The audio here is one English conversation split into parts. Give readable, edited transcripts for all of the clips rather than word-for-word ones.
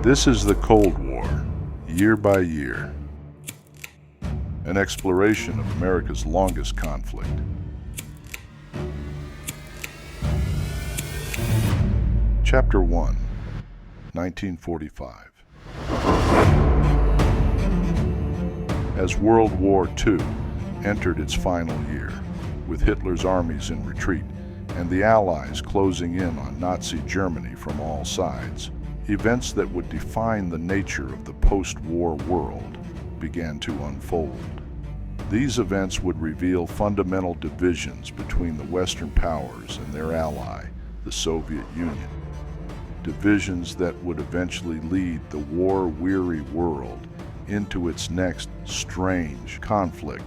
This is the Cold War, year by year. An exploration of America's longest conflict. Chapter 1, 1945. As World War II entered its final year, with Hitler's armies in retreat and the Allies closing in on Nazi Germany from all sides, events that would define the nature of the post-war world began to unfold. These events would reveal fundamental divisions between the Western powers and their ally, the Soviet Union. Divisions that would eventually lead the war-weary world into its next strange conflict,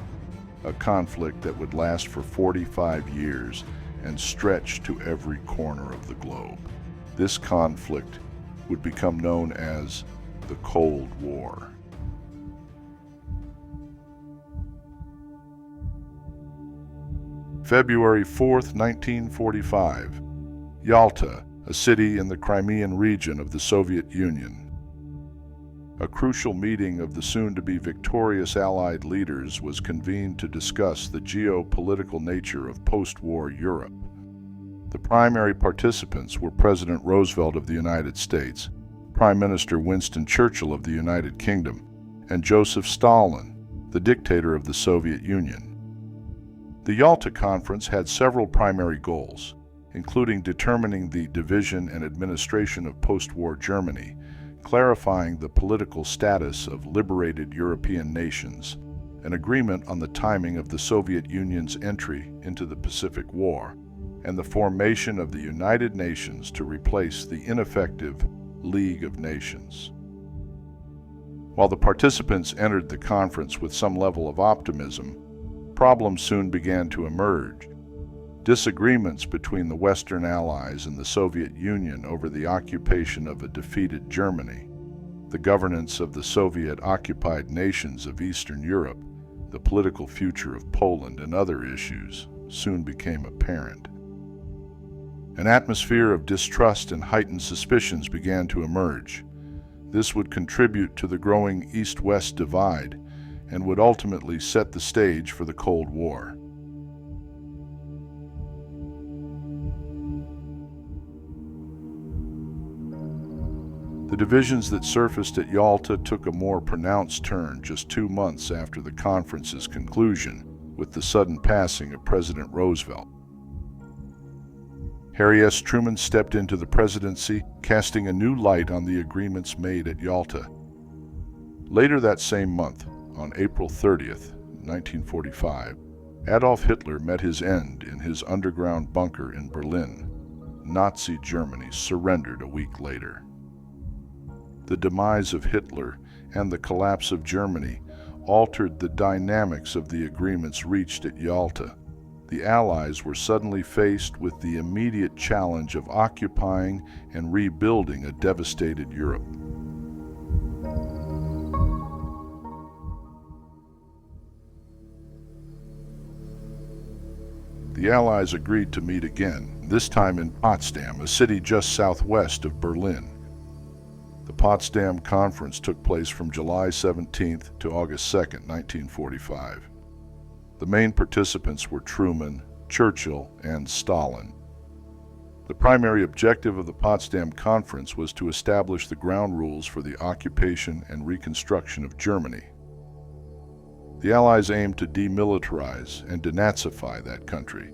a conflict that would last for 45 years and stretch to every corner of the globe. This conflict would become known as the Cold War. February 4th, 1945. Yalta, a city in the Crimean region of the Soviet Union. A crucial meeting of the soon-to-be victorious Allied leaders was convened to discuss the geopolitical nature of post-war Europe. The primary participants were President Roosevelt of the United States, Prime Minister Winston Churchill of the United Kingdom, and Joseph Stalin, the dictator of the Soviet Union. The Yalta Conference had several primary goals, including determining the division and administration of post-war Germany, clarifying the political status of liberated European nations, an agreement on the timing of the Soviet Union's entry into the Pacific War, and the formation of the United Nations to replace the ineffective League of Nations. While the participants entered the conference with some level of optimism, problems soon began to emerge. Disagreements between the Western Allies and the Soviet Union over the occupation of a defeated Germany, the governance of the Soviet-occupied nations of Eastern Europe, the political future of Poland, and other issues soon became apparent. An atmosphere of distrust and heightened suspicions began to emerge. This would contribute to the growing East-West divide and would ultimately set the stage for the Cold War. The divisions that surfaced at Yalta took a more pronounced turn just 2 months after the conference's conclusion, with the sudden passing of President Roosevelt. Harry S. Truman stepped into the presidency, casting a new light on the agreements made at Yalta. Later that same month, on April 30th, 1945, Adolf Hitler met his end in his underground bunker in Berlin. Nazi Germany surrendered a week later. The demise of Hitler and the collapse of Germany altered the dynamics of the agreements reached at Yalta. The Allies were suddenly faced with the immediate challenge of occupying and rebuilding a devastated Europe. The Allies agreed to meet again, this time in Potsdam, a city just southwest of Berlin. The Potsdam Conference took place from July 17th to August 2nd, 1945. The main participants were Truman, Churchill, and Stalin. The primary objective of the Potsdam Conference was to establish the ground rules for the occupation and reconstruction of Germany. The Allies aimed to demilitarize and denazify that country,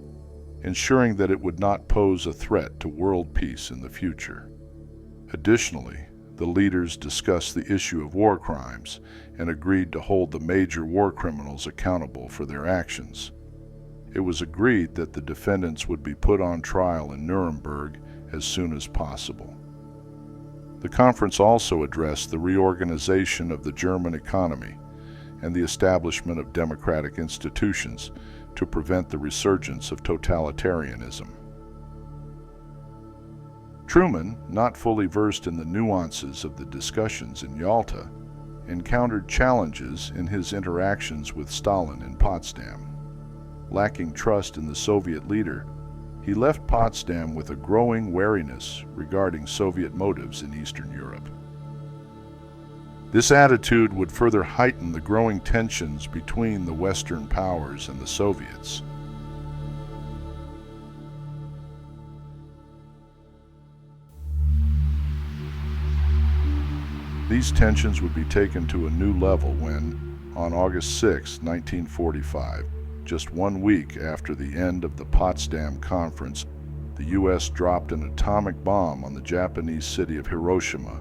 ensuring that it would not pose a threat to world peace in the future. Additionally, the leaders discussed the issue of war crimes and agreed to hold the major war criminals accountable for their actions. It was agreed that the defendants would be put on trial in Nuremberg as soon as possible. The conference also addressed the reorganization of the German economy and the establishment of democratic institutions to prevent the resurgence of totalitarianism. Truman, not fully versed in the nuances of the discussions in Yalta, encountered challenges in his interactions with Stalin in Potsdam. Lacking trust in the Soviet leader, he left Potsdam with a growing wariness regarding Soviet motives in Eastern Europe. This attitude would further heighten the growing tensions between the Western powers and the Soviets. These tensions would be taken to a new level when, on August 6, 1945, just 1 week after the end of the Potsdam Conference, the U.S. dropped an atomic bomb on the Japanese city of Hiroshima,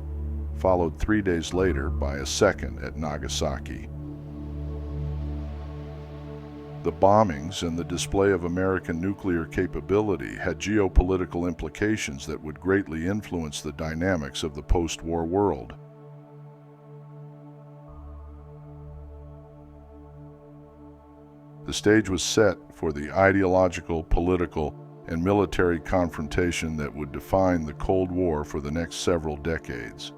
followed 3 days later by a second at Nagasaki. The bombings and the display of American nuclear capability had geopolitical implications that would greatly influence the dynamics of the post-war world. The stage was set for the ideological, political, and military confrontation that would define the Cold War for the next several decades.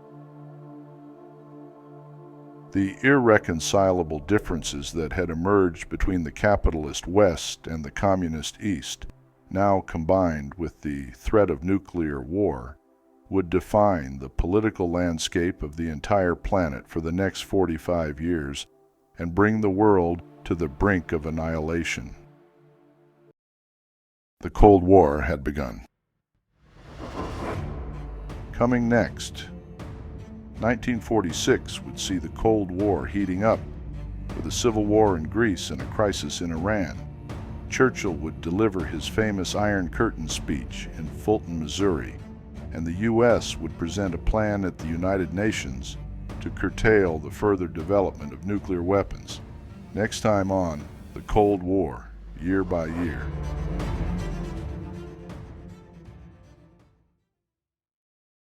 The irreconcilable differences that had emerged between the capitalist West and the communist East, now combined with the threat of nuclear war, would define the political landscape of the entire planet for the next 45 years and bring the world to the brink of annihilation. The Cold War had begun. Coming next, 1946 would see the Cold War heating up, with a civil war in Greece and a crisis in Iran. Churchill would deliver his famous Iron Curtain speech in Fulton, Missouri, and the U.S. would present a plan at the United Nations to curtail the further development of nuclear weapons. Next time on The Cold War, Year by Year.